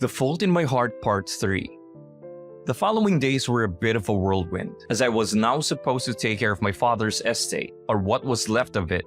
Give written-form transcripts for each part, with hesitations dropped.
The Fault in My Heart Part 3. The following days were a bit of a whirlwind, as I was now supposed to take care of my father's estate, or what was left of it.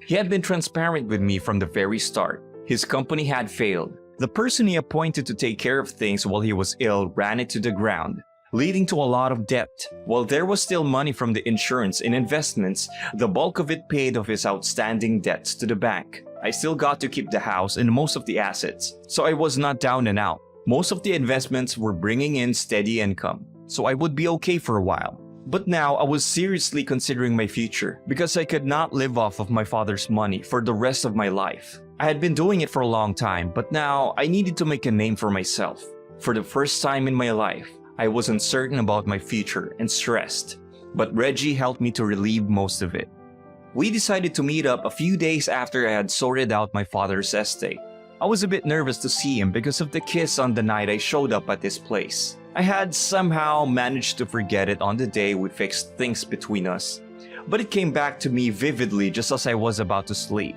He had been transparent with me from the very start. His company had failed. The person he appointed to take care of things while he was ill ran it to the ground, leading to a lot of debt. While there was still money from the insurance and investments, the bulk of it paid off his outstanding debts to the bank. I still got to keep the house and most of the assets, so I was not down and out. Most of the investments were bringing in steady income, so I would be okay for a while. But now I was seriously considering my future, because I could not live off of my father's money for the rest of my life. I had been doing it for a long time, but now I needed to make a name for myself. For the first time in my life, I was uncertain about my future and stressed, but Reggie helped me to relieve most of it. We decided to meet up a few days after I had sorted out my father's estate. I was a bit nervous to see him because of the kiss on the night I showed up at his place. I had somehow managed to forget it on the day we fixed things between us, but it came back to me vividly just as I was about to sleep.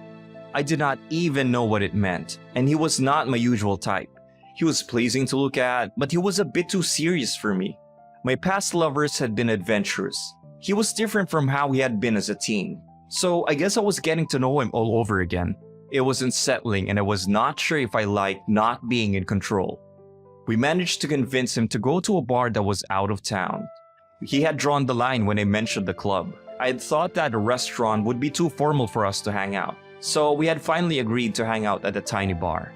I did not even know what it meant, and he was not my usual type. He was pleasing to look at, but he was a bit too serious for me. My past lovers had been adventurous. He was different from how he had been as a teen. So I guess I was getting to know him all over again. It was unsettling and I was not sure if I liked not being in control. We managed to convince him to go to a bar that was out of town. He had drawn the line when I mentioned the club. I had thought that a restaurant would be too formal for us to hang out. So we had finally agreed to hang out at a tiny bar.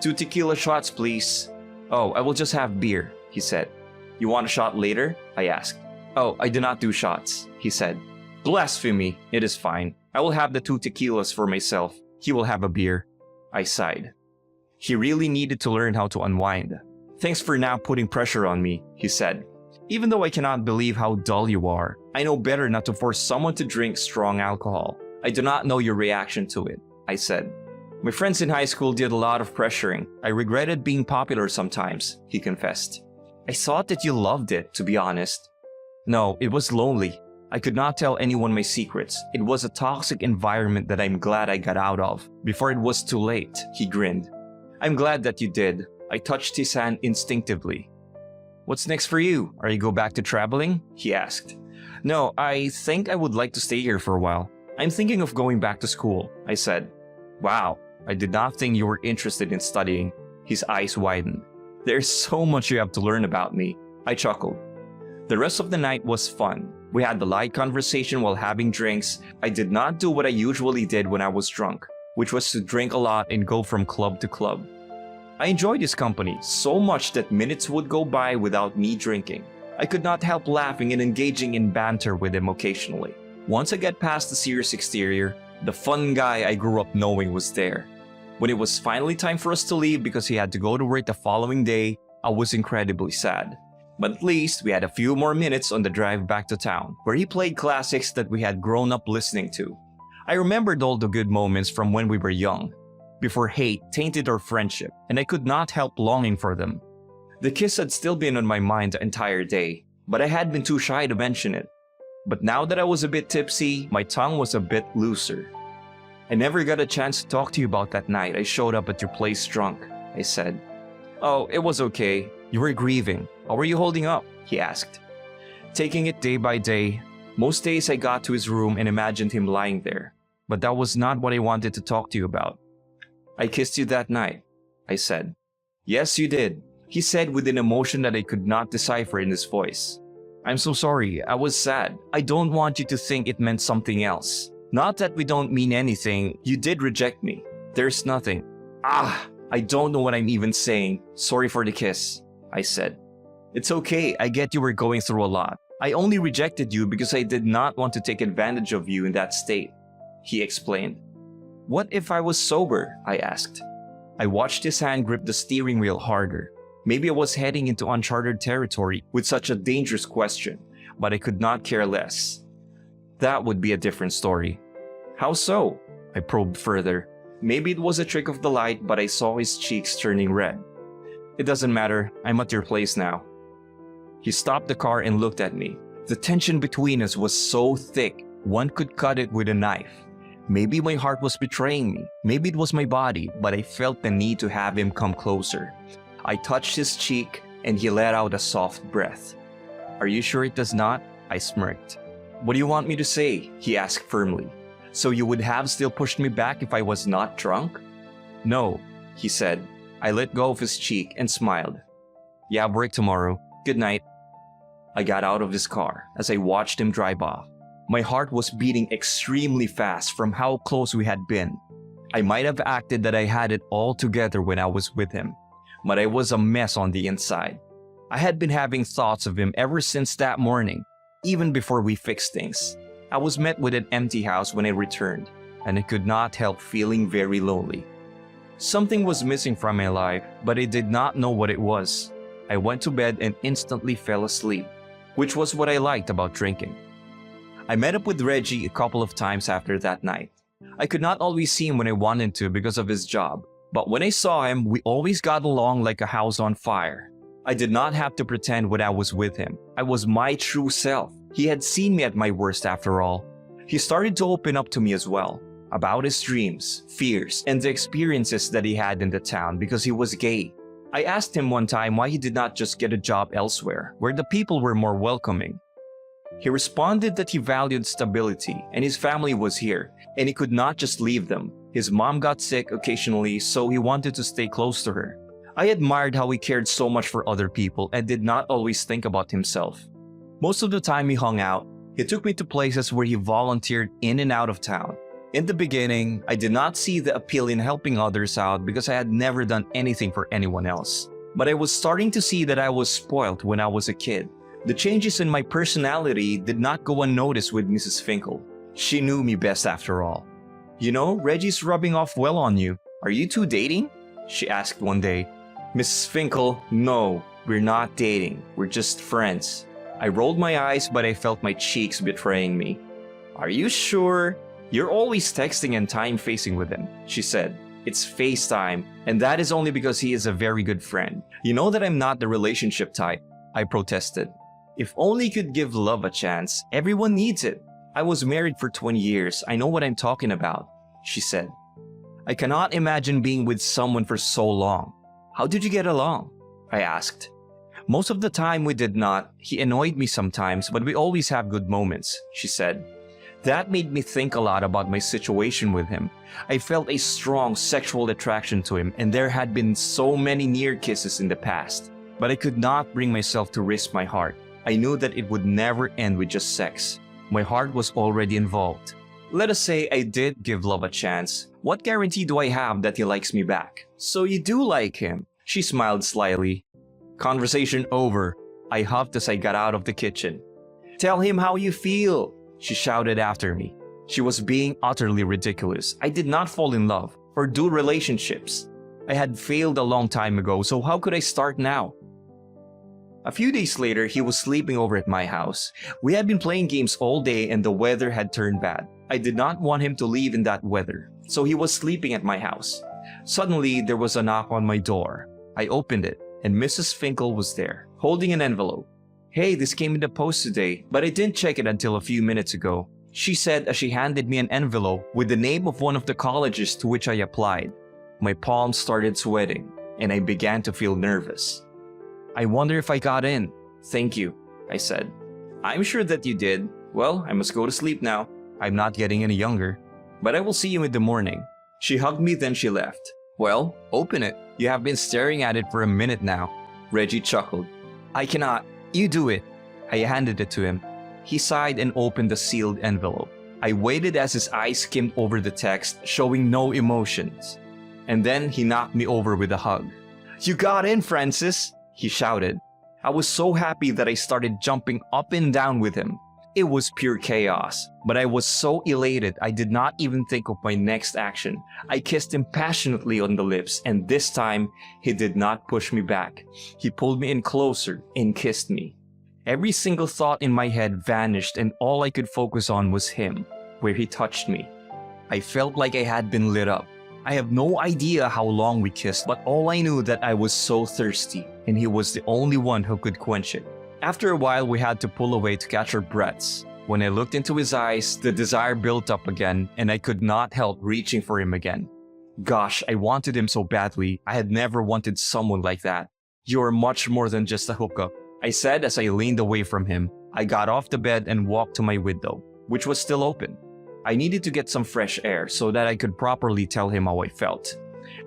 2 tequila shots, please. Oh, I will just have beer, he said. You want a shot later? I asked. Oh, I do not do shots, he said. Blasphemy, it is fine. I will have the 2 tequilas for myself. He will have a beer. I sighed. He really needed to learn how to unwind. Thanks for now putting pressure on me, he said. Even though I cannot believe how dull you are, I know better not to force someone to drink strong alcohol. I do not know your reaction to it, I said. My friends in high school did a lot of pressuring. I regretted being popular sometimes, he confessed. I thought that you loved it, to be honest. No, it was lonely. I could not tell anyone my secrets. It was a toxic environment that I'm glad I got out of. Before it was too late, he grinned. I'm glad that you did. I touched his hand instinctively. What's next for you? Are you go back to traveling? He asked. No, I think I would like to stay here for a while. I'm thinking of going back to school, I said. Wow, I did not think you were interested in studying. His eyes widened. There's so much you have to learn about me. I chuckled. The rest of the night was fun. We had a light conversation while having drinks. I did not do what I usually did when I was drunk, which was to drink a lot and go from club to club. I enjoyed his company so much that minutes would go by without me drinking. I could not help laughing and engaging in banter with him occasionally. Once I got past the serious exterior, the fun guy I grew up knowing was there. When it was finally time for us to leave because he had to go to work the following day, I was incredibly sad. But at least we had a few more minutes on the drive back to town, where he played classics that we had grown up listening to. I remembered all the good moments from when we were young, before hate tainted our friendship, and I could not help longing for them. The kiss had still been on my mind the entire day, but I had been too shy to mention it. But now that I was a bit tipsy, my tongue was a bit looser. I never got a chance to talk to you about that night I showed up at your place drunk, I said. Oh, it was okay. You were grieving. How were you holding up? He asked. Taking it day by day. Most days I got to his room and imagined him lying there. But that was not what I wanted to talk to you about. I kissed you that night, I said. Yes, you did, he said with an emotion that I could not decipher in his voice. I'm so sorry. I was sad. I don't want you to think it meant something else. Not that we don't mean anything. You did reject me. There's nothing. I don't know what I'm even saying. Sorry for the kiss, I said. It's okay. I get you were going through a lot. I only rejected you because I did not want to take advantage of you in that state, he explained. What if I was sober? I asked. I watched his hand grip the steering wheel harder. Maybe I was heading into uncharted territory with such a dangerous question, but I could not care less. That would be a different story. How so? I probed further. Maybe it was a trick of the light, but I saw his cheeks turning red. It doesn't matter. I'm at your place now. He stopped the car and looked at me. The tension between us was so thick, one could cut it with a knife. Maybe my heart was betraying me. Maybe it was my body, but I felt the need to have him come closer. I touched his cheek and he let out a soft breath. "Are you sure it does not?" I smirked. "What do you want me to say?" he asked firmly. "So you would have still pushed me back if I was not drunk?" "No," he said. I let go of his cheek and smiled. "You have work tomorrow. Good night." I got out of his car as I watched him drive off. My heart was beating extremely fast from how close we had been. I might have acted that I had it all together when I was with him, but I was a mess on the inside. I had been having thoughts of him ever since that morning, even before we fixed things. I was met with an empty house when I returned, and I could not help feeling very lonely. Something was missing from my life, but I did not know what it was. I went to bed and instantly fell asleep, which was what I liked about drinking. I met up with Reggie a couple of times after that night. I could not always see him when I wanted to because of his job, but when I saw him, we always got along like a house on fire. I did not have to pretend when I was with him. I was my true self. He had seen me at my worst after all. He started to open up to me as well, about his dreams, fears, and the experiences that he had in the town because he was gay. I asked him one time why he did not just get a job elsewhere, where the people were more welcoming. He responded that he valued stability and his family was here, and he could not just leave them. His mom got sick occasionally, so he wanted to stay close to her. I admired how he cared so much for other people and did not always think about himself. Most of the time he hung out, he took me to places where he volunteered in and out of town. In the beginning, I did not see the appeal in helping others out because I had never done anything for anyone else. But I was starting to see that I was spoiled when I was a kid. The changes in my personality did not go unnoticed with Mrs. Finkel. She knew me best after all. "You know, Reggie's rubbing off well on you. Are you two dating?" she asked one day. "Mrs. Finkel, no, we're not dating. We're just friends." I rolled my eyes, but I felt my cheeks betraying me. "Are you sure? You're always texting and time-facing with him," she said. "It's FaceTime, and that is only because he is a very good friend. You know that I'm not the relationship type," I protested. "If only you could give love a chance. Everyone needs it. I was married for 20 years. I know what I'm talking about," she said. "I cannot imagine being with someone for so long. How did you get along?" I asked. "Most of the time we did not. He annoyed me sometimes, but we always have good moments," she said. That made me think a lot about my situation with him. I felt a strong sexual attraction to him, and there had been so many near kisses in the past. But I could not bring myself to risk my heart. I knew that it would never end with just sex. My heart was already involved. Let us say I did give love a chance. What guarantee do I have that he likes me back? "So you do like him?" She smiled slyly. Conversation over. I huffed as I got out of the kitchen. "Tell him how you feel," she shouted after me. She was being utterly ridiculous. I did not fall in love or do relationships. I had failed a long time ago, so how could I start now? A few days later, he was sleeping over at my house. We had been playing games all day and the weather had turned bad. I did not want him to leave in that weather, so he was sleeping at my house. Suddenly, there was a knock on my door. I opened it, and Mrs. Finkel was there, holding an envelope. "Hey, this came in the post today, but I didn't check it until a few minutes ago," she said as she handed me an envelope with the name of one of the colleges to which I applied. My palms started sweating, and I began to feel nervous. "I wonder if I got in." "Thank you," I said. "I'm sure that you did. Well, I must go to sleep now. I'm not getting any younger. But I will see you in the morning." She hugged me, then she left. "Well, open it. You have been staring at it for a minute now." Reggie chuckled. "I cannot. You do it." I handed it to him. He sighed and opened the sealed envelope. I waited as his eyes skimmed over the text, showing no emotions. And then he knocked me over with a hug. "You got in, Francis!" he shouted. I was so happy that I started jumping up and down with him. It was pure chaos, but I was so elated I did not even think of my next action. I kissed him passionately on the lips, and this time, he did not push me back. He pulled me in closer and kissed me. Every single thought in my head vanished, and all I could focus on was him, where he touched me. I felt like I had been lit up. I have no idea how long we kissed, but all I knew that I was so thirsty, and he was the only one who could quench it. After a while, we had to pull away to catch our breaths. When I looked into his eyes, the desire built up again, and I could not help reaching for him again. Gosh, I wanted him so badly. I had never wanted someone like that. "You're much more than just a hookup," I said as I leaned away from him. I got off the bed and walked to my window, which was still open. I needed to get some fresh air so that I could properly tell him how I felt.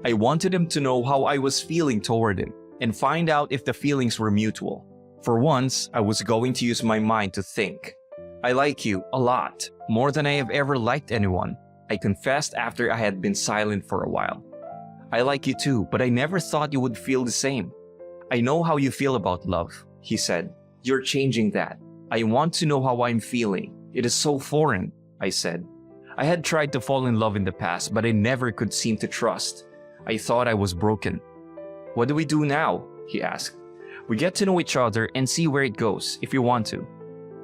I wanted him to know how I was feeling toward him and find out if the feelings were mutual. For once, I was going to use my mind to think. "I like you a lot, more than I have ever liked anyone," I confessed after I had been silent for a while. "I like you too, but I never thought you would feel the same." "I know how you feel about love," he said. "You're changing that. I want to know how I'm feeling. It is so foreign," I said. I had tried to fall in love in the past, but I never could seem to trust. I thought I was broken. "What do we do now?" he asked. "We get to know each other and see where it goes, if you want to."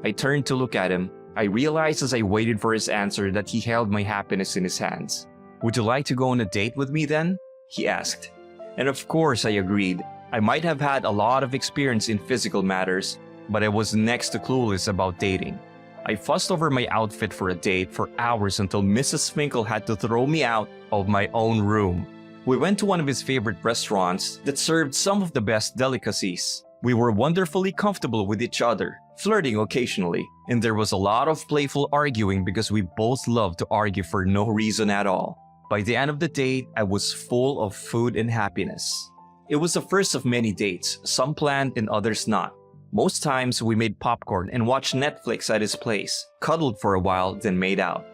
I turned to look at him. I realized as I waited for his answer that he held my happiness in his hands. "Would you like to go on a date with me then?" he asked. And of course I agreed. I might have had a lot of experience in physical matters, but I was next to clueless about dating. I fussed over my outfit for a date for hours until Mrs. Finkel had to throw me out of my own room. We went to one of his favorite restaurants that served some of the best delicacies. We were wonderfully comfortable with each other, flirting occasionally, and there was a lot of playful arguing because we both loved to argue for no reason at all. By the end of the date, I was full of food and happiness. It was the first of many dates, some planned and others not. Most times we made popcorn and watched Netflix at his place, cuddled for a while, then made out.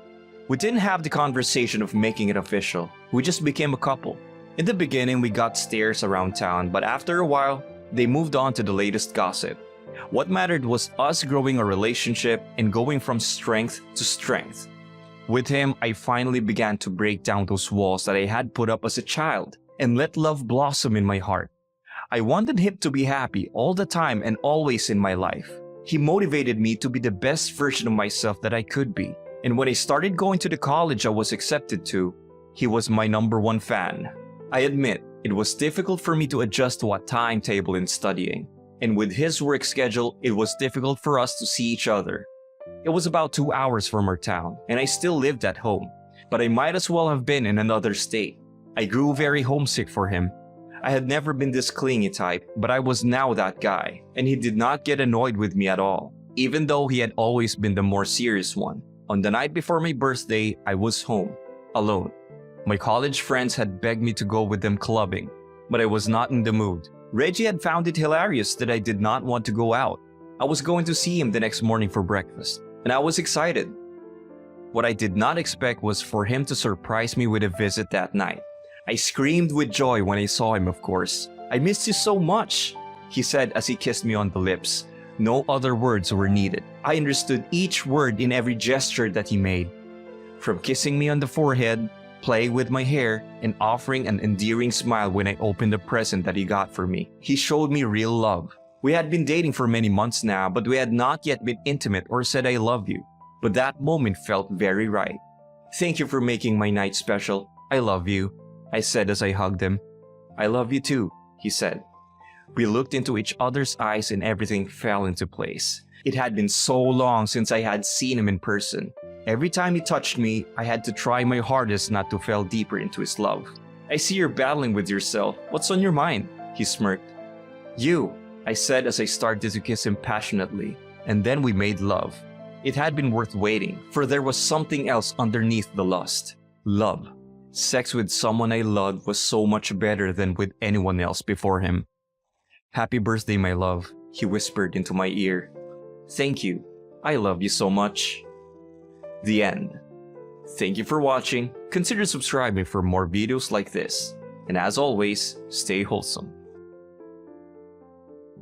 We didn't have the conversation of making it official. We just became a couple. In the beginning, we got stares around town, but after a while, they moved on to the latest gossip. What mattered was us growing a relationship and going from strength to strength. With him, I finally began to break down those walls that I had put up as a child and let love blossom in my heart. I wanted him to be happy all the time and always in my life. He motivated me to be the best version of myself that I could be. And when I started going to the college I was accepted to, he was my #1 fan. I admit, it was difficult for me to adjust to a timetable in studying. And with his work schedule, it was difficult for us to see each other. It was about 2 hours from our town, and I still lived at home. But I might as well have been in another state. I grew very homesick for him. I had never been this clingy type, but I was now that guy, and he did not get annoyed with me at all, even though he had always been the more serious one. On the night before my birthday, I was home, alone. My college friends had begged me to go with them clubbing, but I was not in the mood. Reggie had found it hilarious that I did not want to go out. I was going to see him the next morning for breakfast, and I was excited. What I did not expect was for him to surprise me with a visit that night. I screamed with joy when I saw him, of course. "I missed you so much," he said as he kissed me on the lips. No other words were needed. I understood each word in every gesture that he made. From kissing me on the forehead, playing with my hair, and offering an endearing smile when I opened the present that he got for me, he showed me real love. We had been dating for many months now, but we had not yet been intimate or said "I love you." But that moment felt very right. "Thank you for making my night special. I love you," I said as I hugged him. "I love you too," he said. We looked into each other's eyes and everything fell into place. It had been so long since I had seen him in person. Every time he touched me, I had to try my hardest not to fall deeper into his love. "I see you're battling with yourself. What's on your mind?" he smirked. "You," I said as I started to kiss him passionately, and then we made love. It had been worth waiting, for there was something else underneath the lust. Love. Sex with someone I loved was so much better than with anyone else before him. "Happy birthday, my love," he whispered into my ear. "Thank you. I love you so much." The end. Thank you for watching. Consider subscribing for more videos like this. And as always, stay wholesome.